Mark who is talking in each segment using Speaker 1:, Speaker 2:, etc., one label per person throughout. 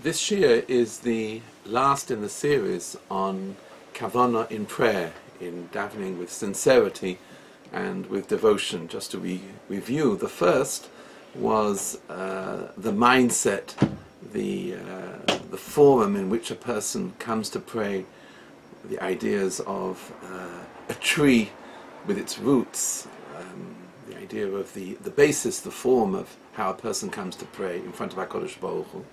Speaker 1: This Shir is the last in the series on Kavana in prayer, in davening with sincerity and with devotion. Just to review, the first was the mindset, the forum in which a person comes to pray, the ideas of a tree with its roots, the idea of the basis, the form of how a person comes to pray in front of HaKadosh Baruch Hu.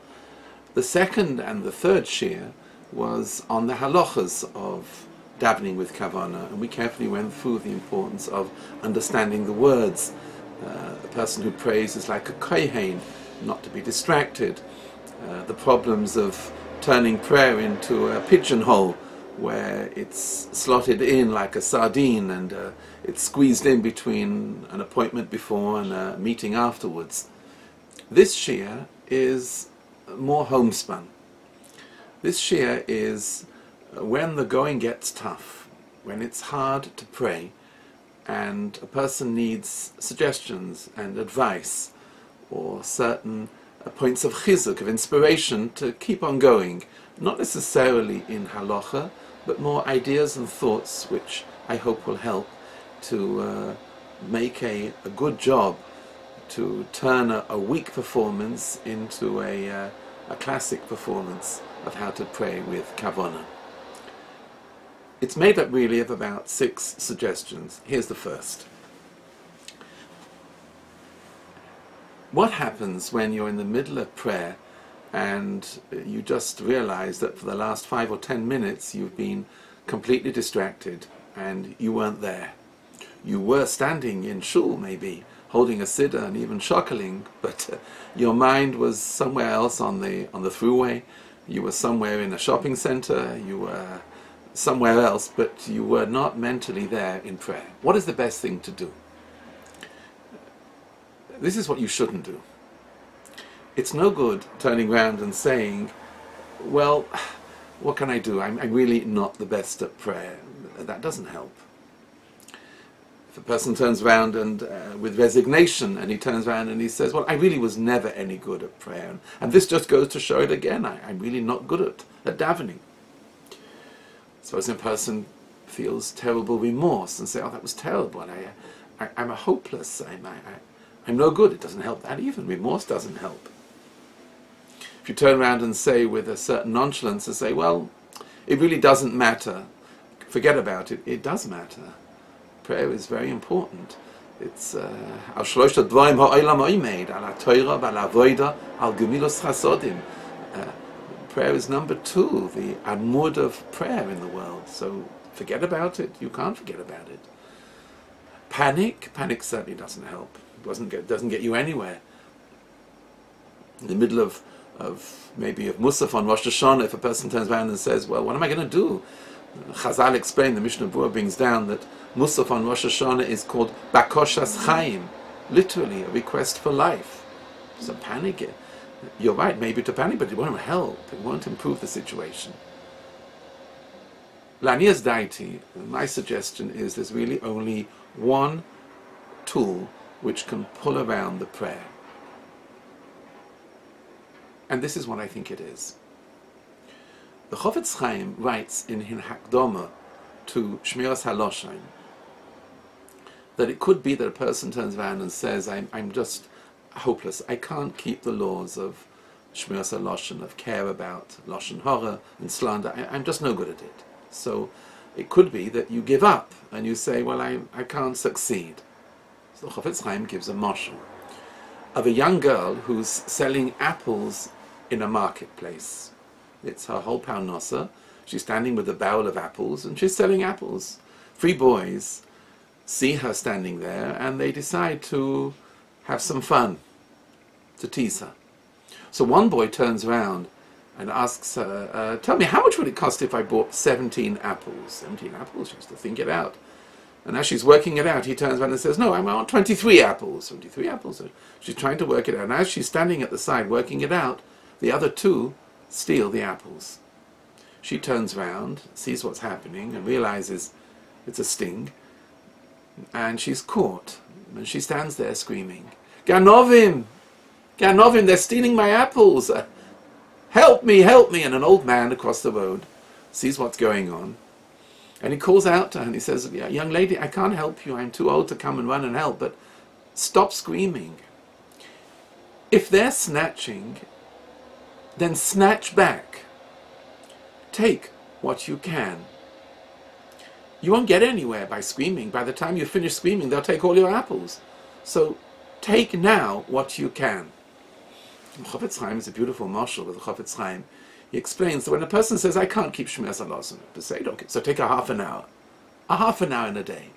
Speaker 1: The second and the third shir was on the halachas of davening with Kavana, and we carefully went through the importance of understanding the words. The person who prays is like a kohen, not to be distracted. The problems of turning prayer into a pigeonhole, where it's slotted in like a sardine and it's squeezed in between an appointment before and a meeting afterwards. This shir is more homespun. This shir is when the going gets tough, when it's hard to pray and a person needs suggestions and advice or certain points of chizuk, of inspiration to keep on going, not necessarily in halacha, but more ideas and thoughts which I hope will help to make a good job, to turn a weak performance into a classic performance of how to pray with Kavana. It's made up really of about 6 suggestions. Here's the first. What happens when you're in the middle of prayer and you just realize that for the last 5 or 10 minutes you've been completely distracted and you weren't there? You were standing in shul maybe, holding a siddur and even shockling, but your mind was somewhere else on the throughway. You were somewhere in a shopping center. You were somewhere else, but you were not mentally there in prayer. What is the best thing to do? This is what you shouldn't do. It's no good turning around and saying, well, what can I do? I'm really not the best at prayer. That doesn't help. If a person turns around and with resignation, and he turns around and he says, well, I really was never any good at prayer, and this just goes to show it again, I'm really not good at davening. Suppose a person feels terrible remorse and say, oh, that was terrible, I'm a hopeless, I'm no good. It doesn't help that even. Remorse doesn't help. If you turn around and say with a certain nonchalance and say, well, it really doesn't matter, forget about it, it does matter. Prayer is very important. It's al shlosha dvarim ha'olam oimed, al ha'torah, al avoda, al gemilos chasodim. Prayer is number 2, the amud of prayer in the world. So forget about it. You can't forget about it. Panic certainly doesn't help. It doesn't get you anywhere. In the middle of maybe of Musaf on Rosh Hashanah, if a person turns around and says, well, what am I going to do? Chazal explained, the Mishnah Berurah brings down that Musaf on Rosh Hashanah is called Bakoshas Chaim, literally a request for life. So panic. You're right, maybe to panic, but it won't help. It won't improve the situation. Lanias Daiti, my suggestion is there's really only one tool which can pull around the prayer. And this is what I think it is. The Chofetz Chaim writes in Hakdama to Shmiras HaLoshain that it could be that a person turns around and says, I'm just hopeless. I can't keep the laws of Shmiras HaLoshain, of care about Lashon Hara and slander. I'm just no good at it. So it could be that you give up and you say, well, I can't succeed. So the Chofetz Chaim gives a mashal of a young girl who's selling apples in a marketplace. It's her whole parnasa. She's standing with a barrel of apples and she's selling apples. 3 boys see her standing there and they decide to have some fun, to tease her. So one boy turns around and asks her, tell me, how much would it cost if I bought 17 apples? 17 apples? She has to think it out. And as she's working it out, he turns around and says, no, I want 23 apples. 23 apples. So she's trying to work it out. And as she's standing at the side working it out, the other 2 steal the apples. She turns around, sees what's happening, and realizes it's a sting. And she's caught. And she stands there screaming, Ganovim! Ganovim, they're stealing my apples! help me, help me. And an old man across the road sees what's going on, and he calls out to her and he says, yeah, young lady, I can't help you. I'm too old to come and run and help, but stop screaming. If they're snatching, then snatch back. Take what you can. You won't get anywhere by screaming. By the time you finish screaming, they'll take all your apples. So take now what you can. Chofetz Chaim is a beautiful marshal with the Chofetz Chaim. He explains that when a person says, I can't keep Shmiras Halason, to say, okay, so take a half an hour. A half an hour in a day.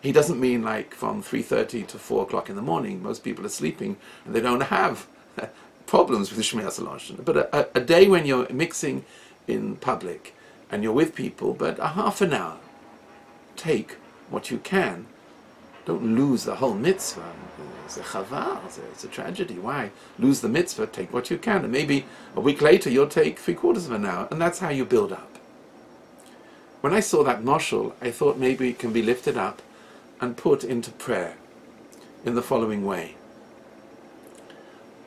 Speaker 1: He doesn't mean like from 3:30 to 4 o'clock in the morning. Most people are sleeping and they don't have problems with the Shmiras Halason. But a day when you're mixing in public and you're with people, but a half an hour. Take what you can. Don't lose the whole mitzvah. It's a chavar, it's a tragedy. Why? Lose the mitzvah, take what you can. And maybe a week later you'll take 3/4 of an hour, and that's how you build up. When I saw that mashal, I thought maybe it can be lifted up and put into prayer in the following way.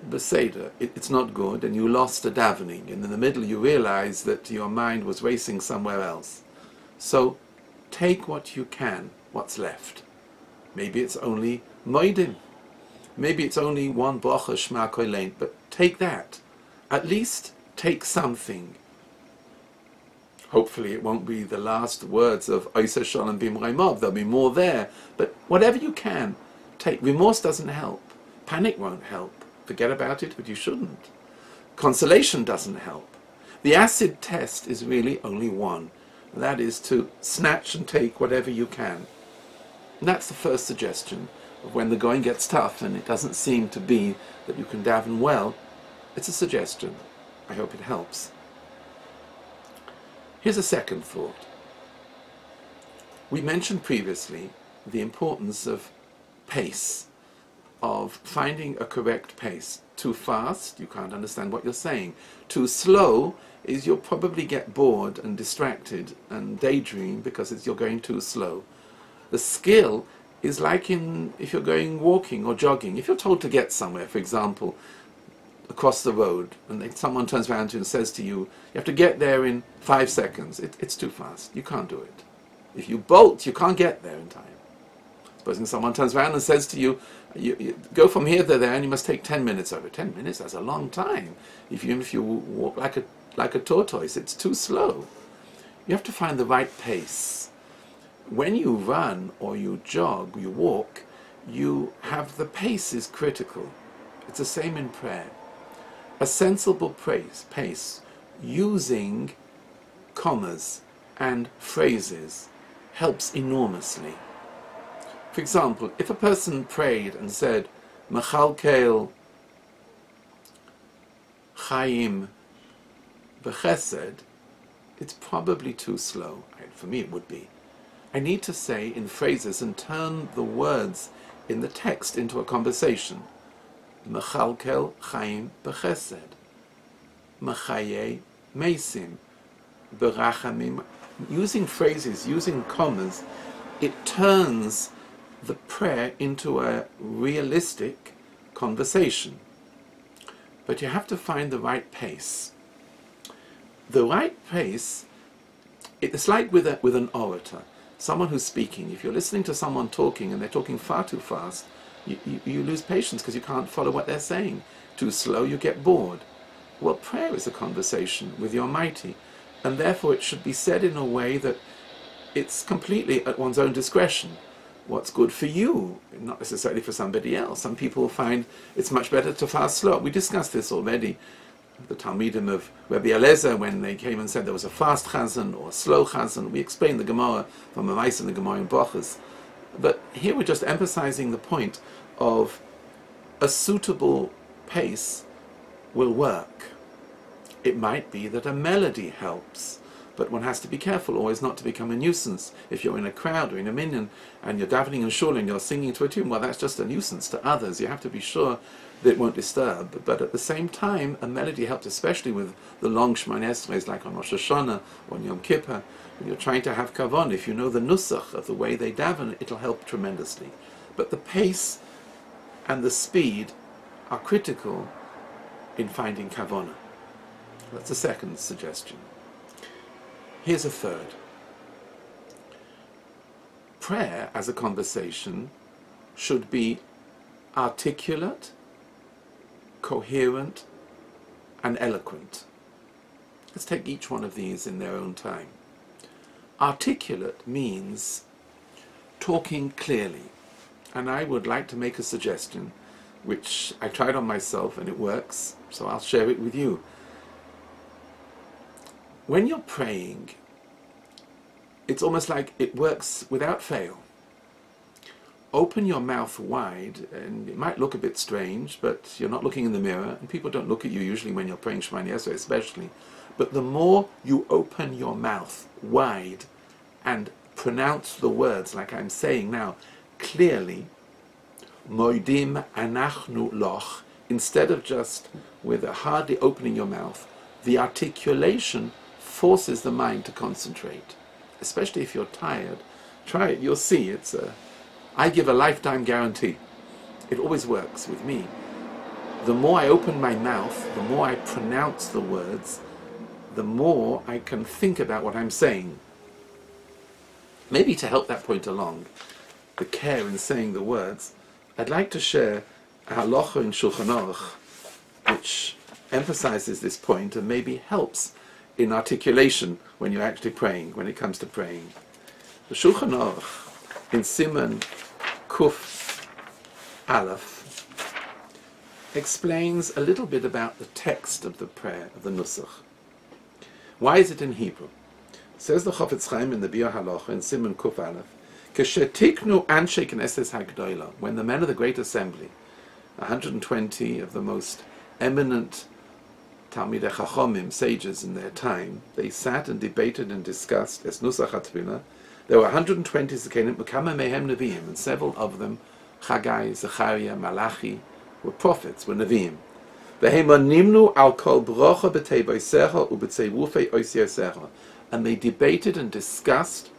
Speaker 1: Beseder, it's not good, and you lost a davening, and in the middle you realize that your mind was racing somewhere else. So take what you can, what's left. Maybe it's only moedim. Maybe it's only one bracha shema kolein, but take that. At least take something. Hopefully it won't be the last words of Oiseh Shalom B'Imraimov. There'll be more there. But whatever you can, take. Remorse doesn't help. Panic won't help. Forget about it, but you shouldn't. Consolation doesn't help. The acid test is really only one. And that is to snatch and take whatever you can. And that's the first suggestion of when the going gets tough and it doesn't seem to be that you can daven well. It's a suggestion. I hope it helps. Here's a second thought. We mentioned previously the importance of pace, of finding a correct pace. Too fast, you can't understand what you're saying. Too slow is you'll probably get bored and distracted and daydream because you're going too slow. The skill is like if you're going walking or jogging. If you're told to get somewhere, for example, across the road, and then someone turns around to you and says to you, you have to get there in 5 seconds. It's too fast. You can't do it. If you bolt, you can't get there in time. Supposing someone turns around and says to you, you go from here to there and you must take 10 minutes over. 10 minutes, that's a long time. Even if you walk like a tortoise, it's too slow. You have to find the right pace. When you run or you jog, you walk, you have the pace is critical. It's the same in prayer. A sensible pace using commas and phrases helps enormously. For example, if a person prayed and said, Machalkel Chaim B'Chesed, it's probably too slow. For me it would be. I need to say in phrases and turn the words in the text into a conversation. Machalkel Chaim B'Chesed, Machaye Meisim, Berachamim. Using phrases, using commas, it turns the prayer into a realistic conversation. But you have to find the right pace. The right pace, it's like with an orator, someone who's speaking. If you're listening to someone talking and they're talking far too fast, you lose patience because you can't follow what they're saying. Too slow, you get bored. Well, prayer is a conversation with the Almighty, and therefore it should be said in a way that it's completely at one's own discretion. What's good for you, not necessarily for somebody else. Some people find it's much better to fast slow. We discussed this already. The Talmidim of Rabbi Eliezer, when they came and said there was a fast chazan or a slow chazan, we explained the Gemara from Mamais and the Gemara in Brachos. But here we're just emphasizing the point of a suitable pace will work. It might be that a melody helps, but one has to be careful always not to become a nuisance. If you're in a crowd or in a minyan and you're davening in shul and you're singing to a tune, well, that's just a nuisance to others. You have to be sure that it won't disturb. But at the same time, a melody helps, especially with the long Shemona Esrei, like on Rosh Hashanah or on Yom Kippur. When you're trying to have Kavana, if you know the nusach of the way they daven, it'll help tremendously. But the pace and the speed are critical in finding Kavana. That's a second suggestion. Here's a third. Prayer as a conversation should be articulate, coherent, and eloquent. Let's take each one of these in their own time. Articulate means talking clearly. And I would like to make a suggestion, which I tried on myself and it works, so I'll share it with you. When you're praying, it's almost like it works without fail. Open your mouth wide, and it might look a bit strange, but you're not looking in the mirror, and people don't look at you usually when you're praying Shema Yesrei especially. But the more you open your mouth wide and pronounce the words like I'm saying now, clearly, moidim anachnu loch, instead of just with hardly opening your mouth, the articulation forces the mind to concentrate. Especially if you're tired, try it, you'll see. I give a lifetime guarantee. It always works with me. The more I open my mouth, the more I pronounce the words, the more I can think about what I'm saying. Maybe to help that point along, the care in saying the words, I'd like to share a halacha in Shulchan Aruch, which emphasizes this point and maybe helps in articulation when you're actually praying, when it comes to praying. The Shulchan Aruch in Siman Kuf Aleph explains a little bit about the text of the prayer, of the Nusach. Why is it in Hebrew? Says the Chofetz Chaim in the Biur Halacha in Siman Kuf Aleph, Keshetiknu Anshe Knesses HaGdoila, when the men of the Great Assembly, 120 of the most eminent Talmidei Chachomim, sages in their time, they sat and debated and discussed Es Nusach HaTfilah. There were 120 Zakenim, Mekama Mehem Neviim, and several of them, Chagai, Zechariah, Malachi, were prophets, were Neviim. And they debated and discussed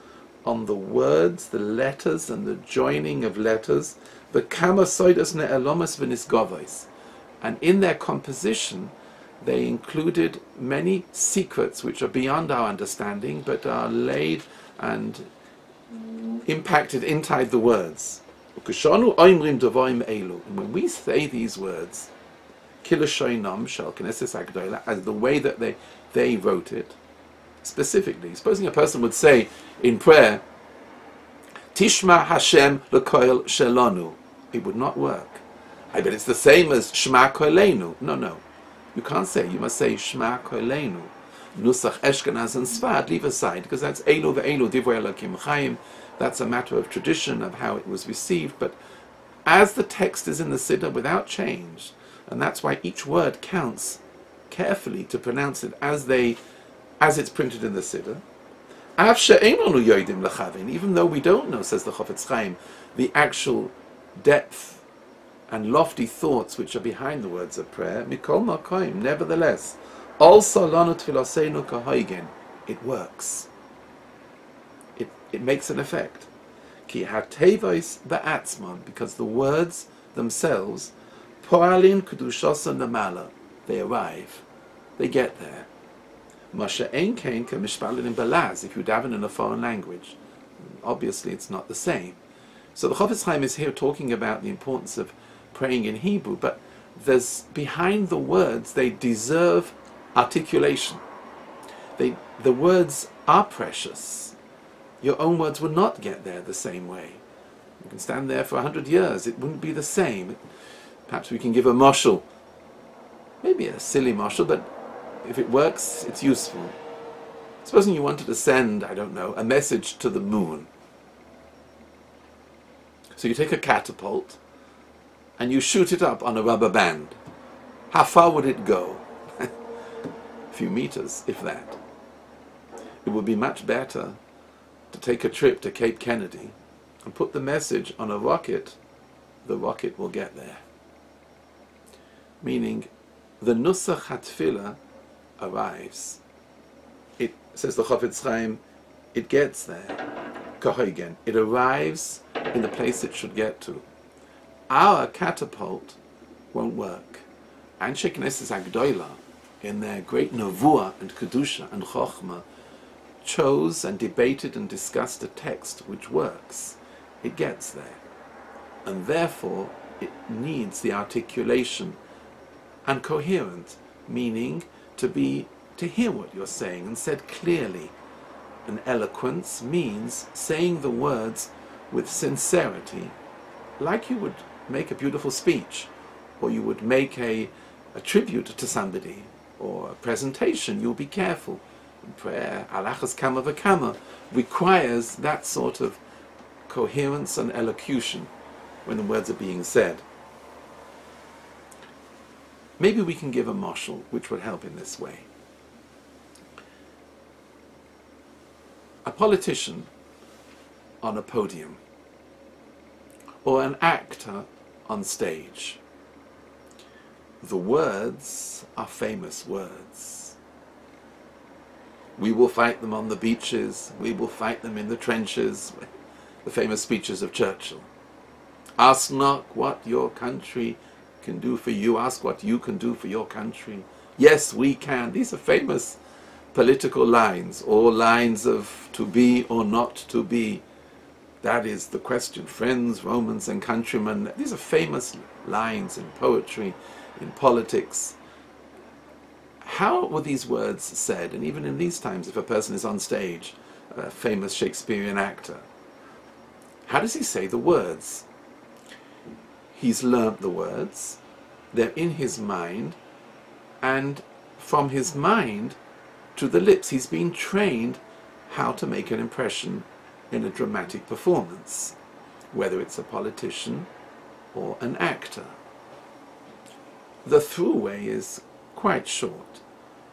Speaker 1: on the words, the letters, and the joining of letters, the kama soidas ne'elomas v'nisgovos. And in their composition, they included many secrets which are beyond our understanding, but are laid and impacted inside the words. And when we say these words, as the way that they wrote it, specifically, supposing a person would say in prayer, Tishma Hashem l'koil shelanu, it would not work. I bet it's the same as Shema Koilenu. No. You can't say, you must say Shema Koilenu. Nusach Eshkenaz and Sfad, leave aside, because that's Elu ve'elu divrei Elokim Chaim. That's a matter of tradition of how it was received, but as the text is in the Siddur without change, and that's why each word counts carefully to pronounce it as it's printed in the Siddur. Even though we don't know, says the Chofetz Chaim, the actual depth and lofty thoughts which are behind the words of prayer, Mikol Makoim, nevertheless, also lanu tfiloseinu kahoigen, it works. It makes an effect. Ki hatevois ba'atzmon, because the words themselves, po'alin kedushosa namala, they arrive, they get there. Masha ein kain kemishpalin belaz, if you daven in a foreign language. Obviously it's not the same. So the Chofetz Chaim is here talking about the importance of praying in Hebrew, but there's behind the words, they deserve articulation. The words are precious. Your own words would not get there the same way. You can stand there for 100 years, it wouldn't be the same. Perhaps we can give a mashal, maybe a silly mashal, but if it works, it's useful. Supposing you wanted to send, I don't know, a message to the moon. So you take a catapult and you shoot it up on a rubber band. How far would it go? A few meters, if that. It would be much better to take a trip to Cape Kennedy and put the message on a rocket. The rocket will get there. Meaning, the Nusach HaTfilah arrives. It, says the Chofetz Chaim, it gets there. Kahoigen. It arrives in the place it should get to. Our catapult won't work. Anshe Knesset Agdoila, in their great Nevuah and Kedusha and Chochmah, chose and debated and discussed a text which works. It gets there. And therefore it needs the articulation and coherent, meaning to hear what you're saying and said clearly. And eloquence means saying the words with sincerity, like you would make a beautiful speech, or you would make a tribute to somebody, or a presentation. You'll be careful. In prayer, alachas kama v'kama requires that sort of coherence and elocution when the words are being said. Maybe we can give a mashal which would help in this way. A politician on a podium, or an actor on stage. The words are famous words. We will fight them on the beaches, we will fight them in the trenches, the famous speeches of Churchill. Ask not what your country can do for you, ask what you can do for your country. Yes, we can. These are famous political lines, or lines of to be or not to be. That is the question. Friends, Romans and countrymen, these are famous lines in poetry, in politics. How were these words said? And even in these times, if a person is on stage, a famous Shakespearean actor, how does he say the words? He's learnt the words, they're in his mind, and from his mind to the lips, he's been trained how to make an impression in a dramatic performance, whether it's a politician or an actor. The throughway is quite short,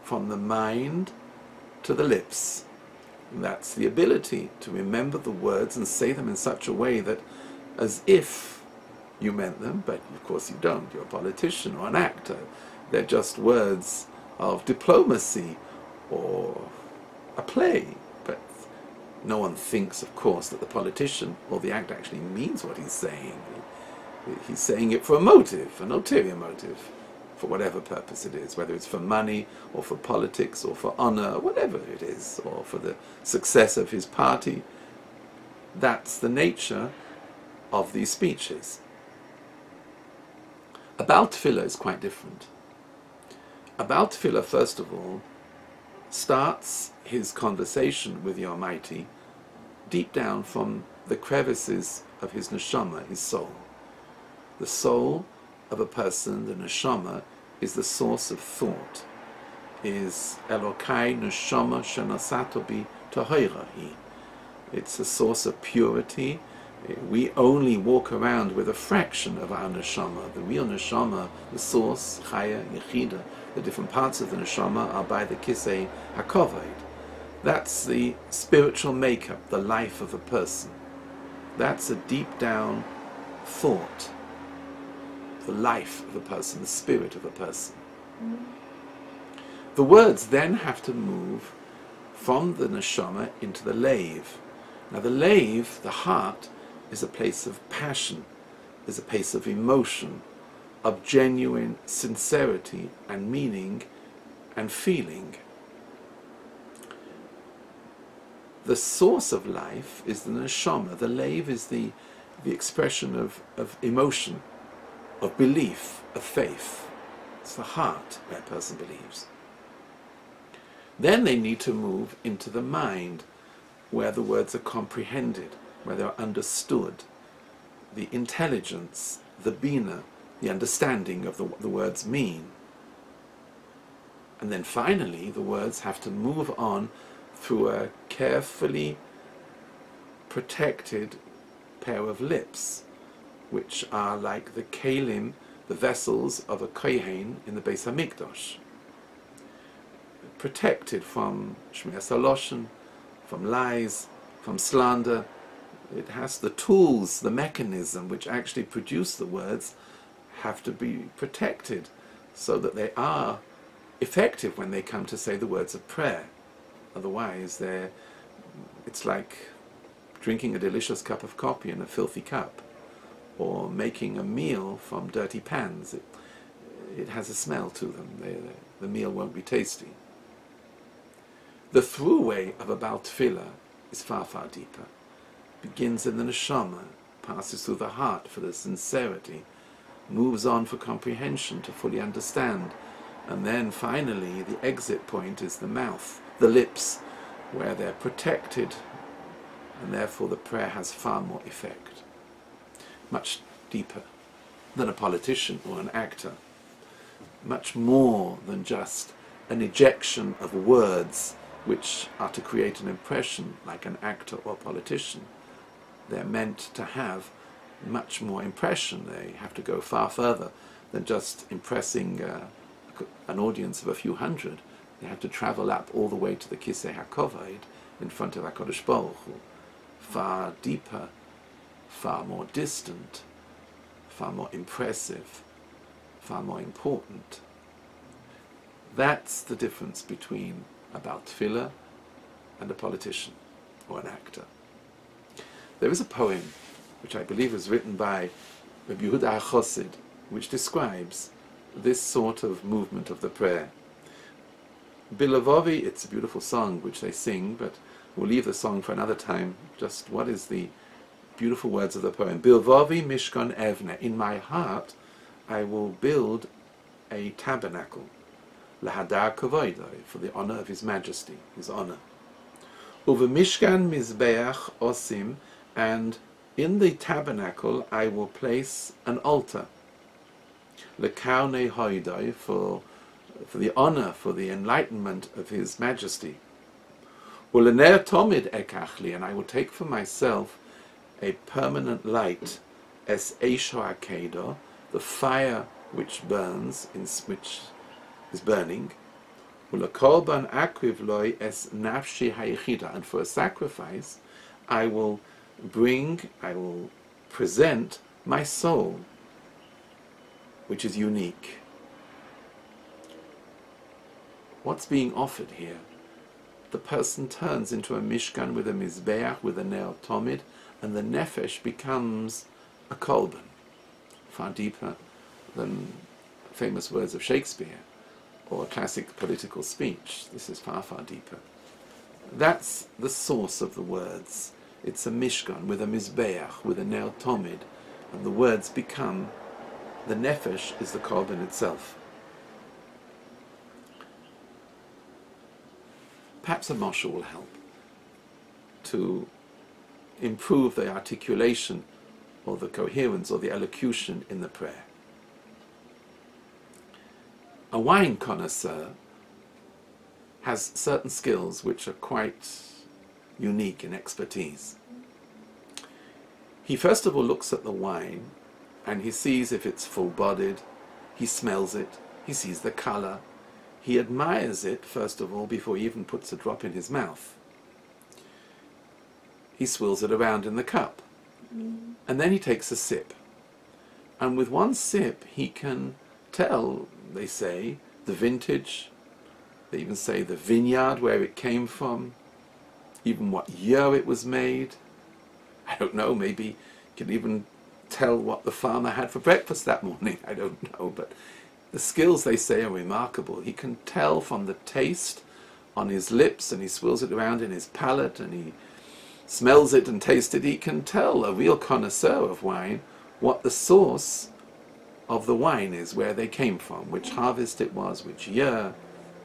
Speaker 1: from the mind to the lips. And that's the ability to remember the words and say them in such a way that as if you meant them, but of course you don't. You're a politician or an actor. They're just words of diplomacy or a play. But no one thinks, of course, that the politician or the actor actually means what he's saying. He's saying it for a motive, an ulterior motive, for whatever purpose it is, whether it's for money or for politics or for honor, whatever it is, or for the success of his party. That's the nature of these speeches. A Baal Tefillah is quite different. A Baal Tefillah, first of all, starts his conversation with the Almighty deep down from the crevices of his neshama, his soul. The soul of a person, the neshama, is the source of thought, is Elokai neshama shenasato bi tohirahi. It's a source of purity. We only walk around with a fraction of our neshama. The real neshama, the source, chaya, yechida, the different parts of the neshama are by the kisei hakoved. That's the spiritual makeup, the life of a person. That's a deep down thought, the life of a person, the spirit of a person. The words then have to move from the neshama into the lave. Now the lave, the heart, is a place of passion, is a place of emotion, of genuine sincerity and meaning and feeling. The source of life is the neshama. The lave is the expression of emotion, of belief, of faith. It's the heart where a person believes. Then they need to move into the mind, where the words are comprehended, where they're understood, the intelligence, the bina, the understanding of the words mean. And then finally, the words have to move on through a carefully protected pair of lips, which are like the kelim, the vessels of a kohen in the Beis Hamikdash, protected from shmiras haloshen, from lies, from slander. It has the tools, the mechanism which actually produce the words have to be protected so that they are effective when they come to say the words of prayer. Otherwise, it's like drinking a delicious cup of coffee in a filthy cup, or making a meal from dirty pans. it has a smell to them. The meal won't be tasty. The throughway of a Baal Tefillah is far, far deeper. Begins in the neshama, passes through the heart for the sincerity, moves on for comprehension, to fully understand, and then finally the exit point is the mouth, the lips, where they're protected, and therefore the prayer has far more effect. Much deeper than a politician or an actor. Much more than just an ejection of words which are to create an impression like an actor or politician. They're meant to have much more impression. They have to go far further than just impressing an audience of a few hundred. They have to travel up all the way to the Kisei HaKovod in front of HaKadosh Baruch Hu. Far deeper, far more distant, far more impressive, far more important. That's the difference between a Baal Tefillah and a politician or an actor. There is a poem which I believe was written by Rabbi Yehuda HaChassid, which describes this sort of movement of the prayer. Bilavovi, it's a beautiful song which they sing, but we'll leave the song for another time. Just what is the beautiful words of the poem? Bilavovi mishkan evne. In my heart I will build a tabernacle. Lahadar kavoidai, for the honor of His Majesty, His honor. Uve mishkan mizbeach osim, and in the tabernacle I will place an altar. Lekaune hoidai, for the honor, for the enlightenment of His Majesty. Ulener tomid ekachli, and I will take for myself a permanent light, es eisho akedo, the fire which burns, which is burning. Ulekorban akriv loy es nafshi hayichida, and for a sacrifice I will present my soul, which is unique. What's being offered here? The person turns into a mishkan with a mizbeach, with a ner tomid, and the nefesh becomes a kolban, far deeper than famous words of Shakespeare or a classic political speech. This is far, far deeper. That's the source of the words. It's a mishkan with a mizbeach, with a ner tomid, and the words become, the nefesh is the kolban itself. Perhaps a moshe will help to improve the articulation or the coherence or the elocution in the prayer. A wine connoisseur has certain skills which are quite unique in expertise. He first of all looks at the wine and he sees if it's full-bodied, he smells it, he sees the color, he admires it first of all before he even puts a drop in his mouth. He swirls it around in the cup and then he takes a sip. And with one sip he can tell, they say, the vintage, they even say the vineyard where it came from, even what year it was made. I don't know, maybe you can even tell what the farmer had for breakfast that morning. I don't know, but the skills, they say, are remarkable. He can tell from the taste on his lips, and he swirls it around in his palate, and he smells it and tastes it. He can tell, a real connoisseur of wine, what the source of the wine is, where they came from, which harvest it was, which year,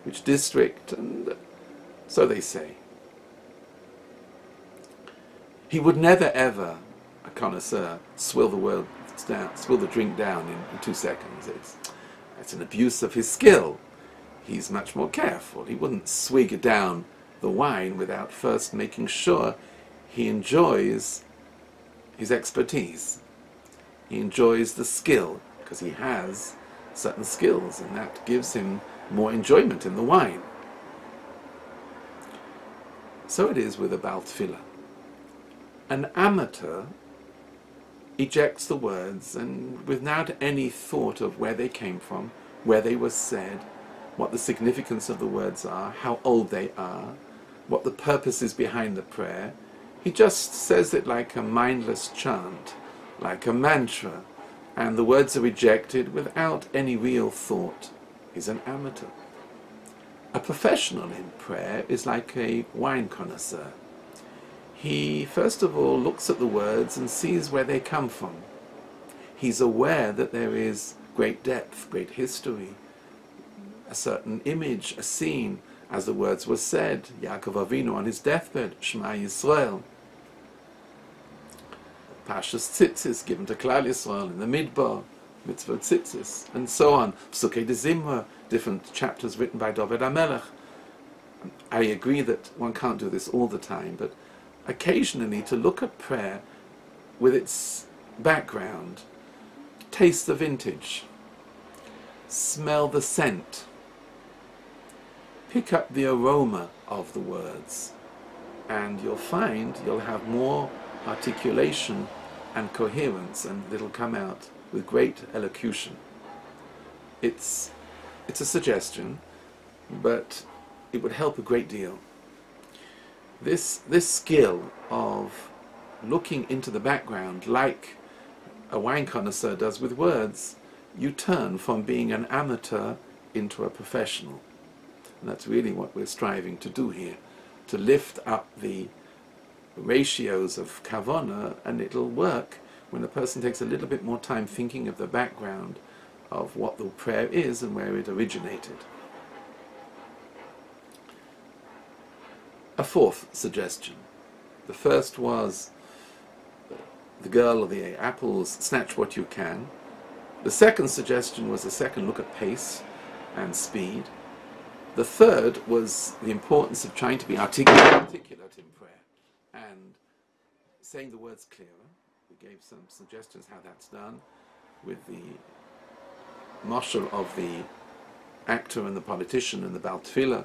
Speaker 1: which district, and so they say. He would never ever, a connoisseur, swill the drink down in 2 seconds. It's an abuse of his skill. He's much more careful. He wouldn't swig down the wine without first making sure he enjoys his expertise. He enjoys the skill, because he has certain skills, and that gives him more enjoyment in the wine. So it is with a Baal Tefillah. An amateur ejects the words, and without any thought of where they came from, where they were said, what the significance of the words are, how old they are, what the purpose is behind the prayer, he just says it like a mindless chant, like a mantra, and the words are rejected without any real thought is an amateur. A professional in prayer is like a wine connoisseur. He first of all looks at the words and sees where they come from. He's aware that there is great depth, great history, a certain image, a scene, as the words were said, Yaakov Avinu on his deathbed, Shema Yisrael. Pashas Tzitzis given to Klal Yisrael in the Midbar, Mitzvot Tzitzis, and so on. Psukei de Zimra, different chapters written by David HaMelech. I agree that one can't do this all the time, but occasionally to look at prayer with its background, taste the vintage, smell the scent, pick up the aroma of the words, and you'll find you'll have more articulation and coherence, and it'll come out with great elocution. It's a suggestion, but it would help a great deal. This skill of looking into the background like a wine connoisseur does with words, you turn from being an amateur into a professional. And that's really what we're striving to do here, to lift up the ratios of Kavana, and it'll work when a person takes a little bit more time thinking of the background of what the prayer is and where it originated. A fourth suggestion. The first was the girl of the apples, snatch what you can. The second suggestion was a second look at pace and speed. The third was the importance of trying to be articulate in prayer and saying the words clearer. We gave some suggestions how that's done with the marshal of the actor and the politician and the Baal Tefillah,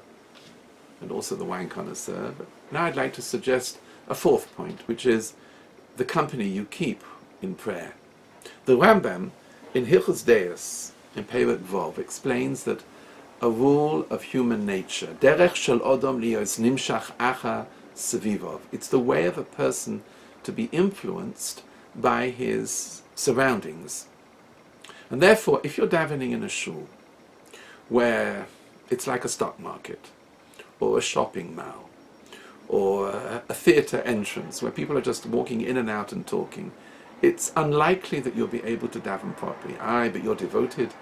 Speaker 1: and also the wine connoisseur. But now I'd like to suggest a fourth point, which is the company you keep in prayer. The Rambam in Hilchos Deos, in Perek Vov, explains that a rule of human nature, derech shel odom lios nimshach acha sevivov. It's the way of a person to be influenced by his surroundings. And therefore, if you're davening in a shul, where it's like a stock market, or a shopping mall, or a theatre entrance, where people are just walking in and out and talking, it's unlikely that you'll be able to daven properly. Aye, but you're devoted,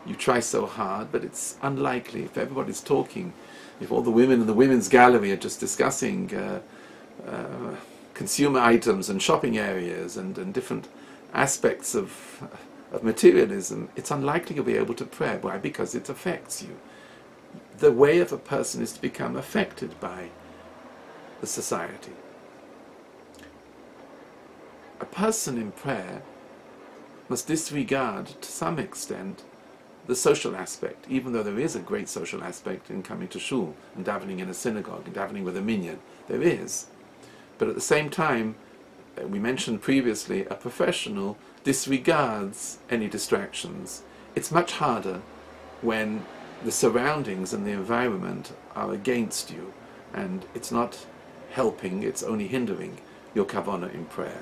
Speaker 1: you try so hard, but it's unlikely. If everybody's talking, if all the women in the women's gallery are just discussing consumer items and shopping areas and different aspects of materialism, it's unlikely you'll be able to pray. Why? Because it affects you. The way of a person is to become affected by the society. A person in prayer must disregard, to some extent, the social aspect, even though there is a great social aspect in coming to shul and davening in a synagogue and davening with a minyan. There is. But at the same time, we mentioned previously, a professional disregards any distractions. It's much harder when the surroundings and the environment are against you, and it's not helping, it's only hindering your kavana in prayer.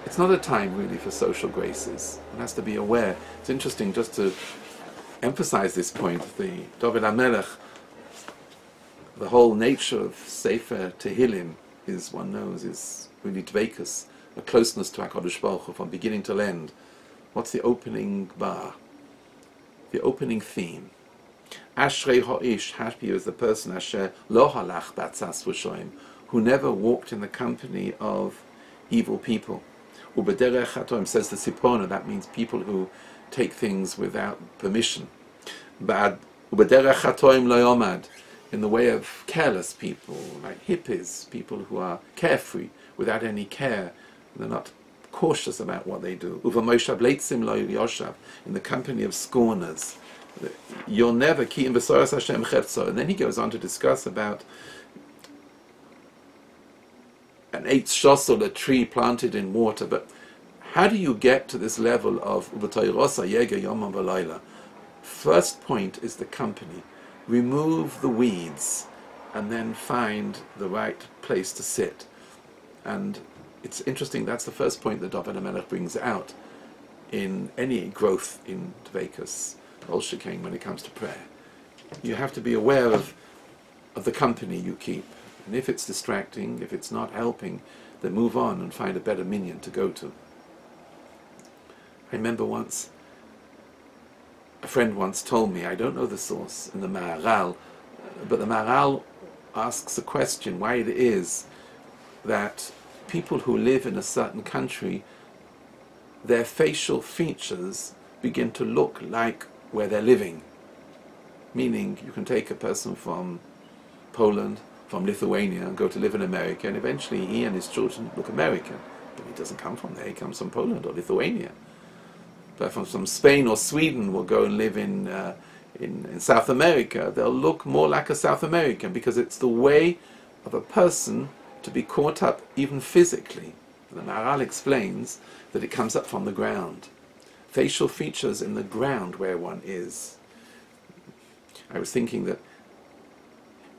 Speaker 1: It's not a time really for social graces. One has to be aware. It's interesting just to emphasize this point. The David HaMelech, the whole nature of Sefer Tehillim is, one knows, is really dveikus, a closeness to HaKadosh Baruch Hu from beginning to end. What's the opening bar? The opening theme. Ashrei ha'ish, happy is the person, asher lo halach b'atzas v'shoim, who never walked in the company of evil people. Ubederech hatom, says the Sipona, that means people who take things without permission. Ubederech hatom lo yomad, in the way of careless people, like hippies, people who are carefree, without any care, they're not cautious about what they do. Uvamoishav leitzim lo yoshav, in the company of scorners. You'll never ki in v'soras Hashem chepzo. And then he goes on to discuss about an eitz shosol, a tree planted in water. But how do you get to this level of u'v'toyrosa yega yomam v'layla? First point is the company. Remove the weeds and then find the right place to sit. And it's interesting, that's the first point that David HaMelech brings out in any growth in Dveikus, Kol Shekain, when it comes to prayer. You have to be aware of the company you keep. And if it's distracting, if it's not helping, then move on and find a better minyan to go to. I remember once, a friend once told me, I don't know the source, in the Maharal, but the Maharal asks a question, why it is that people who live in a certain country, their facial features begin to look like where they're living. Meaning, you can take a person from Poland, from Lithuania, and go to live in America, and eventually he and his children look American. But he doesn't come from there, he comes from Poland or Lithuania. But from Spain or Sweden will go and live in South America, they'll look more like a South American, because it's the way of a person to be caught up even physically. The Maharal explains that it comes up from the ground. Facial features in the ground where one is. I was thinking that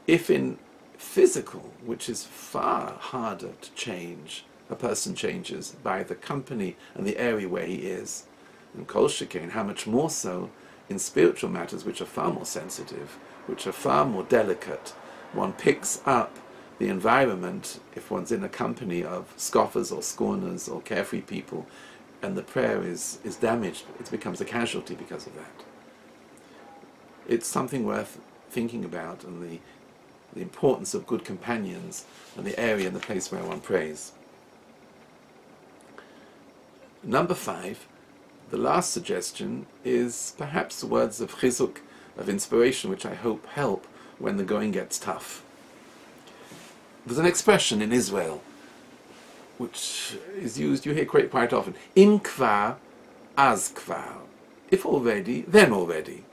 Speaker 1: if in physical, which is far harder to change, a person changes by the company and the area where he is, and Kol Shekain, how much more so in spiritual matters, which are far more sensitive, which are far more delicate. One picks up the environment if one's in a company of scoffers or scorners or carefree people, and the prayer is damaged. It becomes a casualty because of that. It's something worth thinking about, and the importance of good companions and the area and the place where one prays. Number 5, the last suggestion, is perhaps words of chizuk, of inspiration, which I hope help when the going gets tough. There's an expression in Israel which is used, you hear quite often, im kvar, az kvar. If already, then already.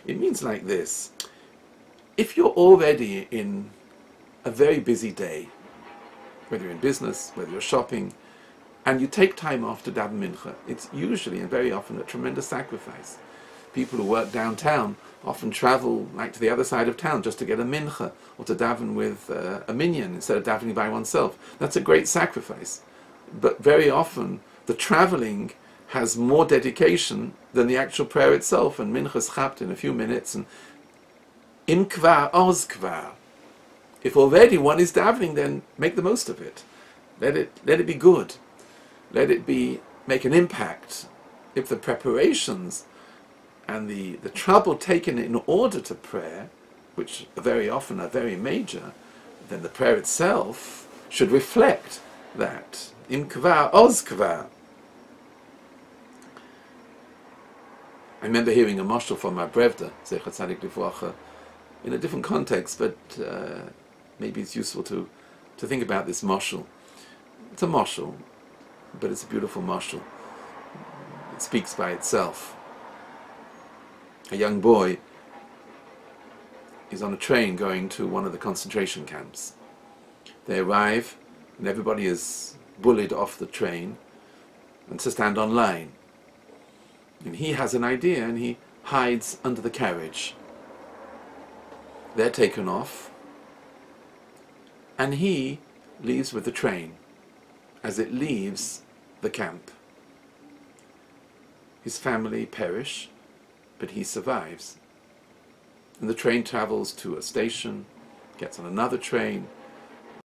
Speaker 1: It means like this: if you're already in a very busy day, whether you're in business, whether you're shopping, and you take time off to daven mincha, it's usually and very often a tremendous sacrifice. People who work downtown often travel like to the other side of town just to get a mincha, or to daven with a minyan instead of davening by oneself. That's a great sacrifice. But very often the traveling has more dedication than the actual prayer itself, and mincha's chapped in a few minutes, and im kvar oz kvar. If already one is davening, then make the most of it. Let it be good. Let it make an impact. If the preparations and the trouble taken in order to prayer, which very often are very major, then the prayer itself should reflect that. Im kvar oz kvar. I remember hearing a mashal from my Brevda, Zecher Tzadik Livracha, in a different context, but maybe it's useful to think about this mashal. It's a mashal, but it's a beautiful mashal. It speaks by itself. A young boy is on a train going to one of the concentration camps. They arrive, and everybody is bullied off the train and to stand on line. And he has an idea, and he hides under the carriage. They're taken off, and he leaves with the train as it leaves the camp. His family perish, but he survives. And the train travels to a station, gets on another train,